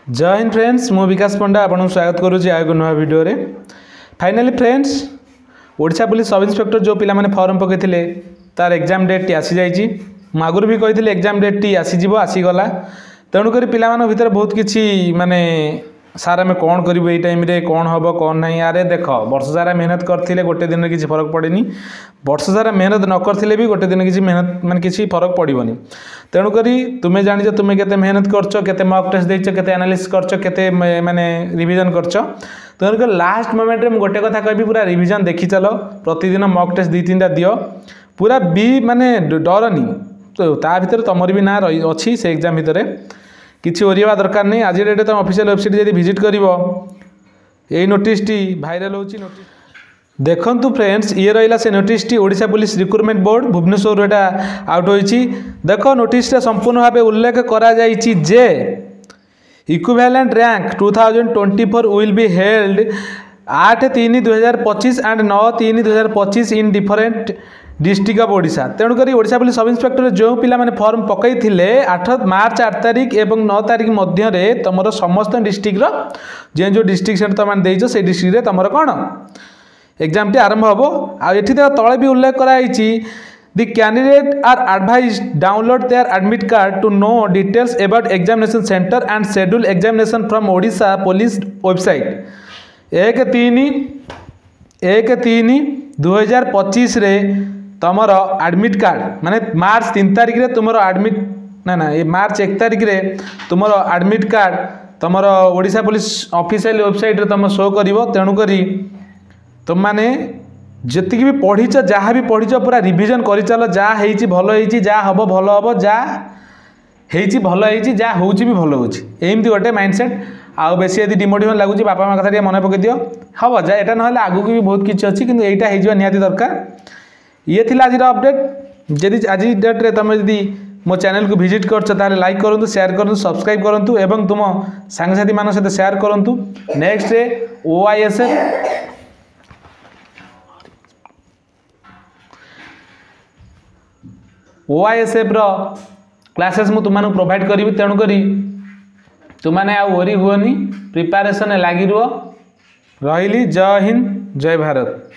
जय हिंद फ्रेंड्स, मु विकास पंडा आपको स्वागत करुँच आग नुआ वीडियो रे। Finally friends, Odisha police sub inspector जो पिला माने फॉर्म पकईले तार एग्जाम डेट टी आसी जाइए। आगुरी भी कही एग्जाम डेट टी आसीज आसीगला। तेणुक पिला भितर बहुत किसी माने सार आम कौन करूँ ये टाइम रे कौन हम कौन ना। अरे देख वर्ष सारा मेहनत करते गोटे दिन किसी फरक पड़ेनी, वर्ष सारा मेहनत न करते भी गोटे दिन किसी मेहनत मान किसी फरक पड़ोनी। तेणुक तुम्हें जान तुम्हें केते मेहनत करते मॉक टेस्ट देच के एनालिसिस करते माने रिविजन कर। तेणुक लास्ट मोमेंट में गोटे कथा कह पूरा रिविजन देखी चलो, प्रतिदिन मॉक टेस्ट 2-3टा दियो, पूरा भी माने डरनी। तो ता भीतर तुमर भी ना अच्छी से एग्जाम भितर किसी ओरिया दरकार नहीं। आज डेट तुम ऑफिशियल वेबसाइट जब विजिट कर नोटिस टी भाइराल होची। नोटिस देखंतु फ्रेंड्स, ये रहा से नोटिस टी Odisha police recruitment board Bhubaneswar एटा आउट होईची। देख नोटिस संपूर्ण भाव उल्लेख करा जायछि जे equivalent rank 2024 will be held 8/3/2025 and 9/3/2025 in different district of Odisha. तेणुक ओडिशा पुलिस सब इन्स्पेक्टर जो पिला माने फॉर्म पकई 8 मार्च 8 तारिख एवं 9 तारिख मध्य तुम समस्त डिस्ट्रिक्टर जो डिस्ट्रिक्ट सेंटर तुम देच से डिस्ट्रिक्ट तुम कौन एग्जाम टी आरंभ हम। आउ तले भी उल्लेख कराई The candidate are advised download their admit card to know details about examination center and schedule examination from Odisha Police website। 1/3/2025 रे तुमर एडमिट कार्ड माने मार्च 3 तारिख रे तुमर एडमिट ना ये मार्च 1 तारिख रे तुमर एडमिट कार्ड तुमर ओडिशा पुलिस ऑफिशियल वेबसाइट रे तुम शो करिवो। तेणु करी तुम माने जति भी पढ़ीच जहाँ भी पढ़ीच पूरा रिविजन कर चल, जहाँ होती भल होती जहाँ हम भल हम जहाँ होती भल होती जहाँ हूँ भी भल होमती गोटे माइंडसेट। आउ बेसी यदि डिमोटिवेट लगुच बापा माँ कथा मन पकई दियो हम जा यहाँ ना आगू भी बहुत किसी अच्छी कि यहाँ निहाती दरकार। ये थी आज अपडेट। जदि आज डेट रे तुम जदि मो चैनल को विजिट कर लाइक करूँ, शेयर करूँ, सब्सक्राइब करूँ एवं तुम सांगसाथी मान सहित शेयर करूँ। नेक्स्ट OISF रो क्लासेस मु तुम प्रोवाइड करी। तेणुक तुमने आ वरी हुअनी, प्रिपरेशन लगी रुह। रही। जय हिंद, जय भारत।